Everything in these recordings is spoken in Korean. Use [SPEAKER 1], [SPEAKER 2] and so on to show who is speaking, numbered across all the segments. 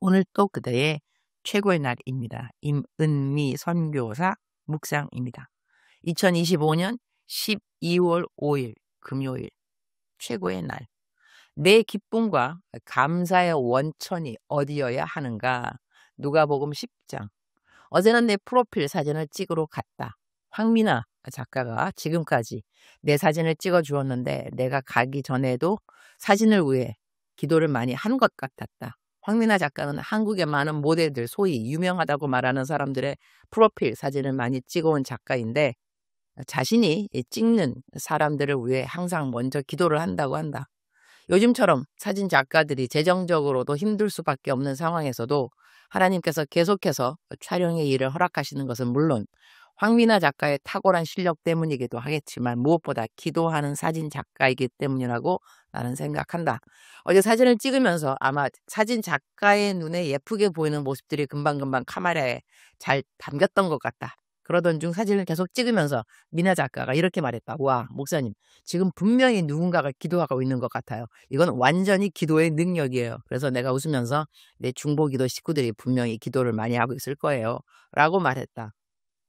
[SPEAKER 1] 오늘 또 그대의 최고의 날입니다. 임은미 선교사 묵상입니다. 2025년 12월 5일 금요일 최고의 날. 내 기쁨과 감사의 원천이 어디여야 하는가? 누가복음 10장. 어제는 내 프로필 사진을 찍으러 갔다. 황미나 작가가 지금까지 내 사진을 찍어 주었는데 내가 가기 전에도 사진을 위해 기도를 많이 한 것 같았다. 황미나 작가는 한국의 많은 모델들, 소위 유명하다고 말하는 사람들의 프로필 사진을 많이 찍어온 작가인데 자신이 찍는 사람들을 위해 항상 먼저 기도를 한다고 한다. 요즘처럼 사진 작가들이 재정적으로도 힘들 수밖에 없는 상황에서도 하나님께서 계속해서 촬영의 일을 허락하시는 것은 물론 황미나 작가의 탁월한 실력 때문이기도 하겠지만 무엇보다 기도하는 사진 작가이기 때문이라고 나는 생각한다. 어제 사진을 찍으면서 아마 사진 작가의 눈에 예쁘게 보이는 모습들이 금방금방 카메라에 잘 담겼던 것 같다. 그러던 중 사진을 계속 찍으면서 미나 작가가 이렇게 말했다. 와, 목사님, 지금 분명히 누군가가 기도하고 있는 것 같아요. 이건 완전히 기도의 능력이에요. 그래서 내가 웃으면서 내 중보기도 식구들이 분명히 기도를 많이 하고 있을 거예요. 라고 말했다.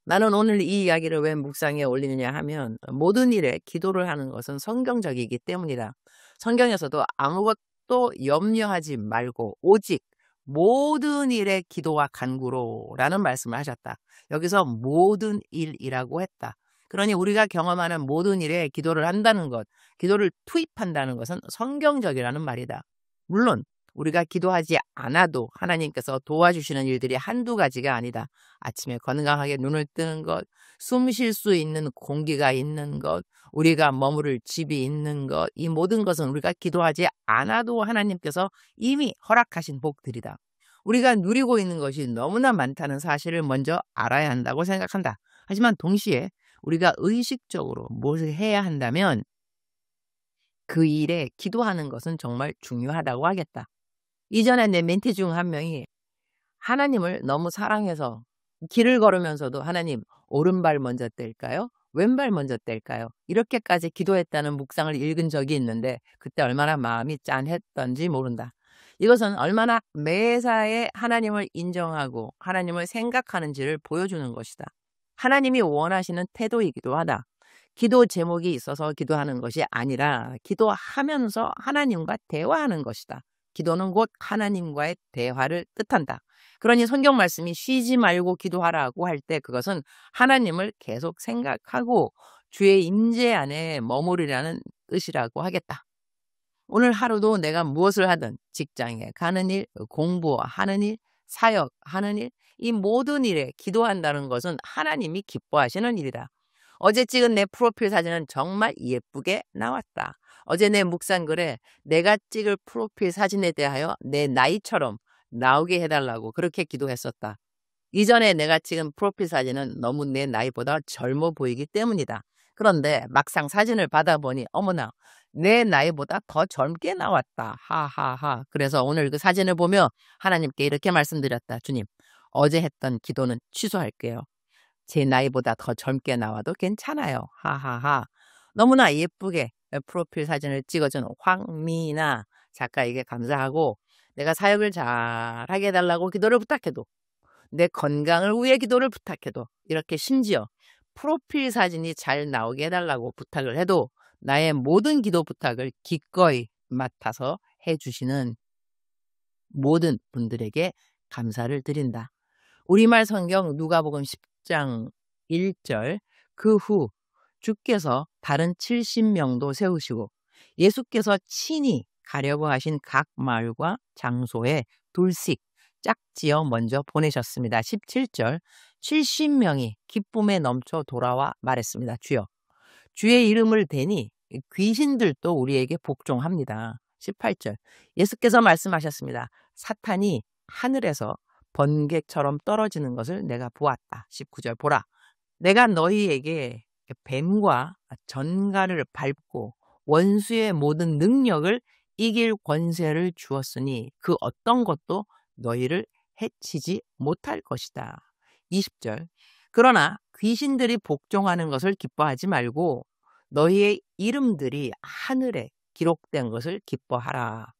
[SPEAKER 1] 나는 오늘 이 이야기를 왜 묵상에 올리느냐 하면 모든 일에 기도를 하는 것은 성경적이기 때문이다. 성경에서도 아무것도 염려하지 말고 오직 모든 일에 기도와 간구로 라는 말씀을 하셨다. 여기서 모든 일이라고 했다. 그러니 우리가 경험하는 모든 일에 기도를 한다는 것, 기도를 투입한다는 것은 성경적이라는 말이다. 물론 우리가 기도하지 않아도 하나님께서 도와주시는 일들이 한두 가지가 아니다. 아침에 건강하게 눈을 뜨는 것, 숨 쉴 수 있는 공기가 있는 것, 우리가 머무를 집이 있는 것, 이 모든 것은 우리가 기도하지 않아도 하나님께서 이미 허락하신 복들이다. 우리가 누리고 있는 것이 너무나 많다는 사실을 먼저 알아야 한다고 생각한다. 하지만 동시에 우리가 의식적으로 무엇을 해야 한다면 그 일에 기도하는 것은 정말 중요하다고 하겠다. 이전에 내 멘티 중 한 명이 하나님을 너무 사랑해서 길을 걸으면서도 하나님 오른발 먼저 뗄까요? 왼발 먼저 뗄까요? 이렇게까지 기도했다는 묵상을 읽은 적이 있는데 그때 얼마나 마음이 짠했던지 모른다. 이것은 얼마나 매사에 하나님을 인정하고 하나님을 생각하는지를 보여주는 것이다. 하나님이 원하시는 태도이기도 하다. 기도 제목이 있어서 기도하는 것이 아니라 기도하면서 하나님과 대화하는 것이다. 기도는 곧 하나님과의 대화를 뜻한다. 그러니 성경 말씀이 쉬지 말고 기도하라고 할 때 그것은 하나님을 계속 생각하고 주의 임재 안에 머무르라는 뜻이라고 하겠다. 오늘 하루도 내가 무엇을 하든 직장에 가는 일, 공부하는 일, 사역하는 일, 이 모든 일에 기도한다는 것은 하나님이 기뻐하시는 일이다. 어제 찍은 내 프로필 사진은 정말 예쁘게 나왔다. 어제 내 묵상글에 내가 찍을 프로필 사진에 대하여 내 나이처럼 나오게 해달라고 그렇게 기도했었다. 이전에 내가 찍은 프로필 사진은 너무 내 나이보다 젊어 보이기 때문이다. 그런데 막상 사진을 받아보니 어머나 내 나이보다 더 젊게 나왔다. 하하하. 그래서 오늘 그 사진을 보며 하나님께 이렇게 말씀드렸다. 주님, 어제 했던 기도는 취소할게요. 제 나이보다 더 젊게 나와도 괜찮아요. 하하하. 너무나 예쁘게 프로필 사진을 찍어준 황미나 작가에게 감사하고 내가 사역을 잘하게 해달라고 기도를 부탁해도 내 건강을 위해 기도를 부탁해도 이렇게 심지어 프로필 사진이 잘 나오게 해달라고 부탁을 해도 나의 모든 기도 부탁을 기꺼이 맡아서 해주시는 모든 분들에게 감사를 드린다. 우리말 성경 누가복음 10장 1절 그 후 주께서 다른 70명도 세우시고 예수께서 친히 가려고 하신 각 마을과 장소에 둘씩 짝지어 먼저 보내셨습니다. 17절 70명이 기쁨에 넘쳐 돌아와 말했습니다. 주여, 주의 이름을 대니 귀신들도 우리에게 복종합니다. 18절 예수께서 말씀하셨습니다. 사탄이 하늘에서 번개처럼 떨어지는 것을 내가 보았다. 19절 보라, 내가 너희에게 뱀과 전갈을 밟고 원수의 모든 능력을 이길 권세를 주었으니 그 어떤 것도 너희를 해치지 못할 것이다. 20절 그러나 귀신들이 복종하는 것을 기뻐하지 말고 너희의 이름들이 하늘에 기록된 것을 기뻐하라.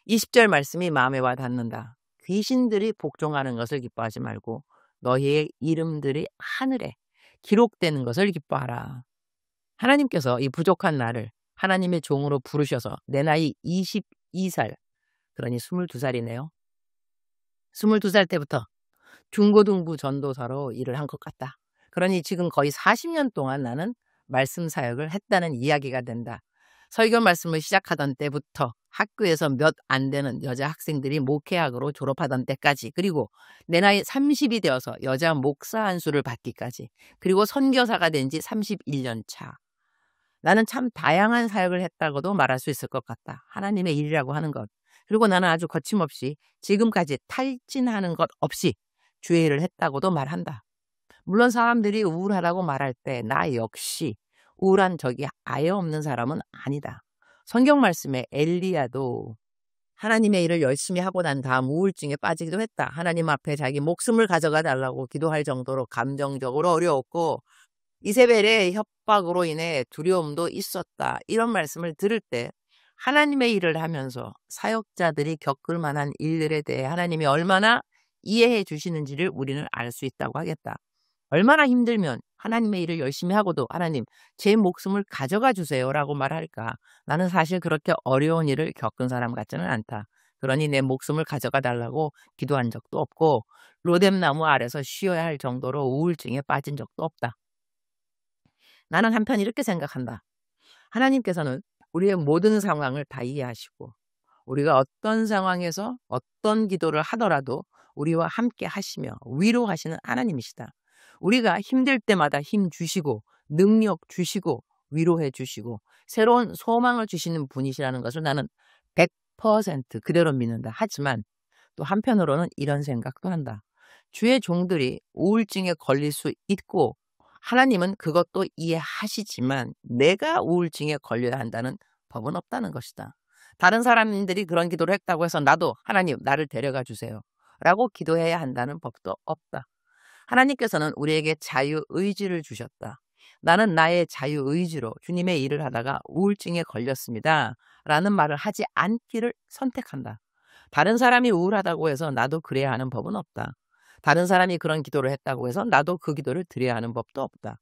[SPEAKER 1] 20절 말씀이 마음에 와 닿는다. 귀신들이 복종하는 것을 기뻐하지 말고 너희의 이름들이 하늘에 기록되는 것을 기뻐하라. 하나님께서 이 부족한 나를 하나님의 종으로 부르셔서 내 나이 22살, 그러니 22살이네요. 22살 때부터 중고등부 전도사로 일을 한 것 같다. 그러니 지금 거의 40년 동안 나는 말씀 사역을 했다는 이야기가 된다. 설교 말씀을 시작하던 때부터 학교에서 몇 안 되는 여자 학생들이 목회학으로 졸업하던 때까지, 그리고 내 나이 30이 되어서 여자 목사 안수를 받기까지, 그리고 선교사가 된 지 31년 차. 나는 참 다양한 사역을 했다고도 말할 수 있을 것 같다. 하나님의 일이라고 하는 것. 그리고 나는 아주 거침없이 지금까지 탈진하는 것 없이 주의 일을 했다고도 말한다. 물론 사람들이 우울하다고 말할 때 나 역시 우울한 적이 아예 없는 사람은 아니다. 성경 말씀에 엘리야도 하나님의 일을 열심히 하고 난 다음 우울증에 빠지기도 했다. 하나님 앞에 자기 목숨을 가져가 달라고 기도할 정도로 감정적으로 어려웠고 이세벨의 협박으로 인해 두려움도 있었다. 이런 말씀을 들을 때 하나님의 일을 하면서 사역자들이 겪을 만한 일들에 대해 하나님이 얼마나 이해해 주시는지를 우리는 알 수 있다고 하겠다. 얼마나 힘들면 하나님의 일을 열심히 하고도 하나님 제 목숨을 가져가 주세요라고 말할까. 나는 사실 그렇게 어려운 일을 겪은 사람 같지는 않다. 그러니 내 목숨을 가져가 달라고 기도한 적도 없고 로뎀나무 아래서 쉬어야 할 정도로 우울증에 빠진 적도 없다. 나는 한편 이렇게 생각한다. 하나님께서는 우리의 모든 상황을 다 이해하시고 우리가 어떤 상황에서 어떤 기도를 하더라도 우리와 함께 하시며 위로하시는 하나님이시다. 우리가 힘들 때마다 힘 주시고 능력 주시고 위로해 주시고 새로운 소망을 주시는 분이시라는 것을 나는 100% 그대로 믿는다. 하지만 또 한편으로는 이런 생각도 한다. 주의 종들이 우울증에 걸릴 수 있고 하나님은 그것도 이해하시지만 내가 우울증에 걸려야 한다는 법은 없다는 것이다. 다른 사람들이 그런 기도를 했다고 해서 나도 하나님 나를 데려가 주세요 라고 기도해야 한다는 법도 없다. 하나님께서는 우리에게 자유의지를 주셨다. 나는 나의 자유의지로 주님의 일을 하다가 우울증에 걸렸습니다 라는 말을 하지 않기를 선택한다. 다른 사람이 우울하다고 해서 나도 그래야 하는 법은 없다. 다른 사람이 그런 기도를 했다고 해서 나도 그 기도를 드려야 하는 법도 없다.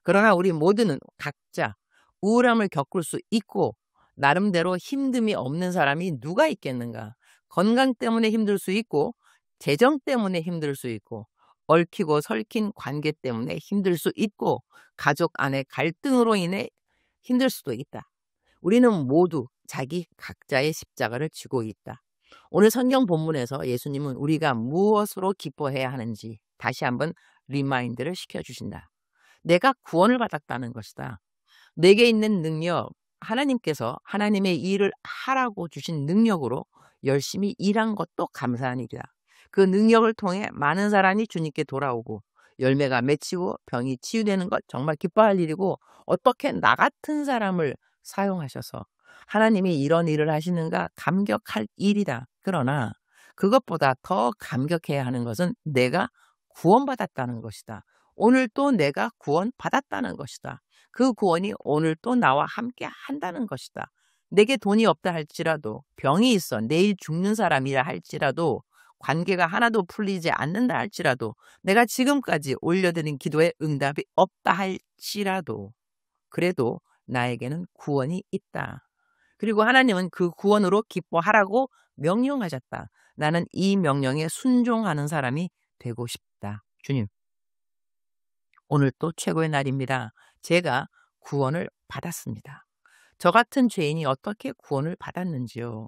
[SPEAKER 1] 그러나 우리 모두는 각자 우울함을 겪을 수 있고 나름대로 힘듦이 없는 사람이 누가 있겠는가. 건강 때문에 힘들 수 있고 재정 때문에 힘들 수 있고 얽히고 설킨 관계 때문에 힘들 수 있고 가족 안의 갈등으로 인해 힘들 수도 있다. 우리는 모두 자기 각자의 십자가를 지고 있다. 오늘 성경 본문에서 예수님은 우리가 무엇으로 기뻐해야 하는지 다시 한번 리마인드를 시켜주신다. 내가 구원을 받았다는 것이다. 내게 있는 능력, 하나님께서 하나님의 일을 하라고 주신 능력으로 열심히 일한 것도 감사한 일이다. 그 능력을 통해 많은 사람이 주님께 돌아오고 열매가 맺히고 병이 치유되는 것 정말 기뻐할 일이고 어떻게 나 같은 사람을 사용하셔서 하나님이 이런 일을 하시는가 감격할 일이다. 그러나 그것보다 더 감격해야 하는 것은 내가 구원받았다는 것이다. 오늘 또 내가 구원받았다는 것이다. 그 구원이 오늘 또 나와 함께 한다는 것이다. 내게 돈이 없다 할지라도 병이 있어 내일 죽는 사람이라 할지라도 관계가 하나도 풀리지 않는다 할지라도 내가 지금까지 올려드린 기도에 응답이 없다 할지라도 그래도 나에게는 구원이 있다. 그리고 하나님은 그 구원으로 기뻐하라고 명령하셨다. 나는 이 명령에 순종하는 사람이 되고 싶다. 주님, 오늘 또 최고의 날입니다. 제가 구원을 받았습니다. 저 같은 죄인이 어떻게 구원을 받았는지요.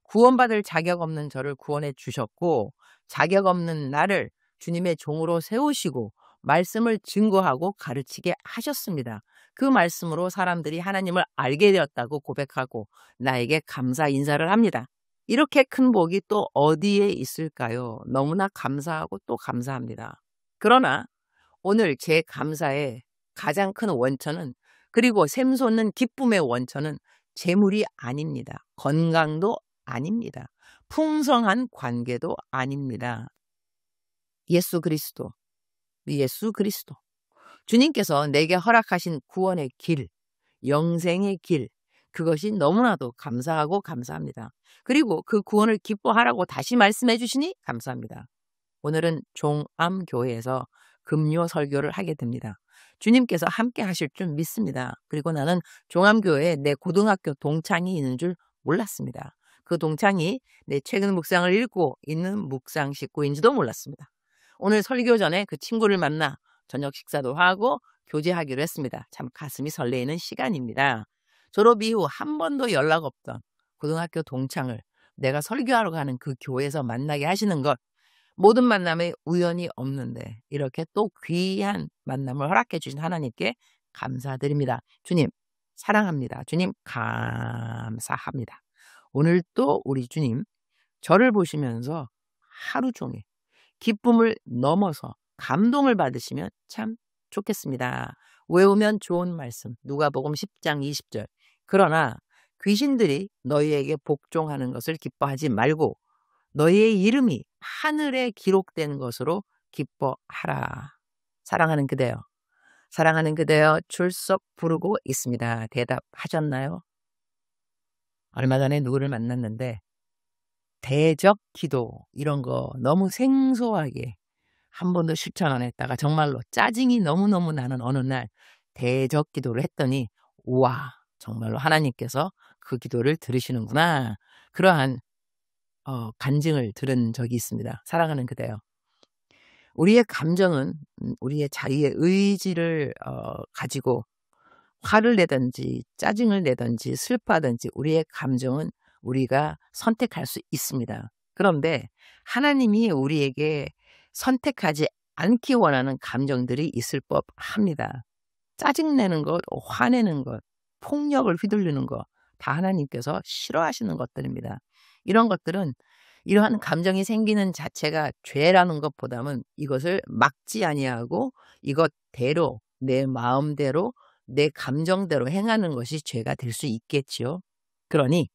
[SPEAKER 1] 구원받을 자격 없는 저를 구원해 주셨고 자격 없는 나를 주님의 종으로 세우시고 말씀을 증거하고 가르치게 하셨습니다. 그 말씀으로 사람들이 하나님을 알게 되었다고 고백하고 나에게 감사 인사를 합니다. 이렇게 큰 복이 또 어디에 있을까요? 너무나 감사하고 또 감사합니다. 그러나 오늘 제 감사의 가장 큰 원천은 그리고 샘솟는 기쁨의 원천은 재물이 아닙니다. 건강도 아닙니다. 풍성한 관계도 아닙니다. 예수 그리스도. 주님께서 내게 허락하신 구원의 길, 영생의 길, 그것이 너무나도 감사하고 감사합니다. 그리고 그 구원을 기뻐하라고 다시 말씀해 주시니 감사합니다. 오늘은 종암교회에서 금요 설교를 하게 됩니다. 주님께서 함께 하실 줄 믿습니다. 그리고 나는 종암교회에 내 고등학교 동창이 있는 줄 몰랐습니다. 그 동창이 내 최근 묵상을 읽고 있는 묵상 식구인지도 몰랐습니다. 오늘 설교 전에 그 친구를 만나 저녁 식사도 하고 교제하기로 했습니다. 참 가슴이 설레이는 시간입니다. 졸업 이후 한 번도 연락 없던 고등학교 동창을 내가 설교하러 가는 그 교회에서 만나게 하시는 것, 모든 만남에 우연이 없는데 이렇게 또 귀한 만남을 허락해 주신 하나님께 감사드립니다. 주님 사랑합니다. 주님 감사합니다. 오늘 또 우리 주님 저를 보시면서 하루 종일 기쁨을 넘어서 감동을 받으시면 참 좋겠습니다. 외우면 좋은 말씀 누가복음 10장 20절. 그러나 귀신들이 너희에게 복종하는 것을 기뻐하지 말고 너희의 이름이 하늘에 기록된 것으로 기뻐하라. 사랑하는 그대여, 사랑하는 그대여 출석 부르고 있습니다. 대답하셨나요? 얼마 전에 누구를 만났는데 대적 기도 이런 거 너무 생소하게 한 번도 실천 안 했다가 정말로 짜증이 너무너무 나는 어느 날 대적 기도를 했더니 우와 정말로 하나님께서 그 기도를 들으시는구나. 그러한 간증을 들은 적이 있습니다. 사랑하는 그대여. 우리의 감정은 우리의 자유의 의지를 가지고 화를 내든지 짜증을 내든지 슬퍼하든지 우리의 감정은 우리가 선택할 수 있습니다. 그런데 하나님이 우리에게 선택하지 않기 원하는 감정들이 있을 법합니다. 짜증내는 것, 화내는 것, 폭력을 휘둘리는 것, 다 하나님께서 싫어하시는 것들입니다. 이런 것들은 이러한 감정이 생기는 자체가 죄라는 것보다는 이것을 막지 아니하고 이것대로 내 마음대로 내 감정대로 행하는 것이 죄가 될 수 있겠지요. 그러니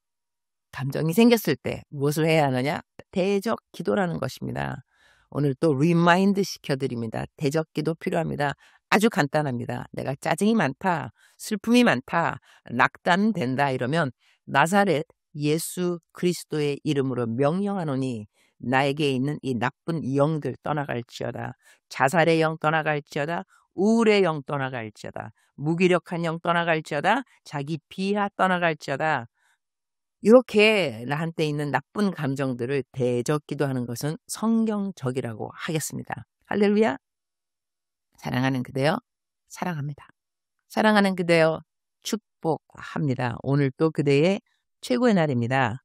[SPEAKER 1] 감정이 생겼을 때 무엇을 해야 하느냐? 대적 기도라는 것입니다. 오늘 또 리마인드 시켜드립니다. 대적 기도 필요합니다. 아주 간단합니다. 내가 짜증이 많다, 슬픔이 많다, 낙담된다 이러면 나사렛 예수 그리스도의 이름으로 명령하노니 나에게 있는 이 나쁜 영들 떠나갈지어다. 자살의 영 떠나갈지어다. 우울의 영 떠나갈지어다. 무기력한 영 떠나갈지어다. 자기 비하 떠나갈지어다. 이렇게 나한테 있는 나쁜 감정들을 대적 기도하는 것은 성경적이라고 하겠습니다. 할렐루야. 사랑하는 그대여 사랑합니다. 사랑하는 그대여 축복합니다. 오늘 또 그대의 최고의 날입니다.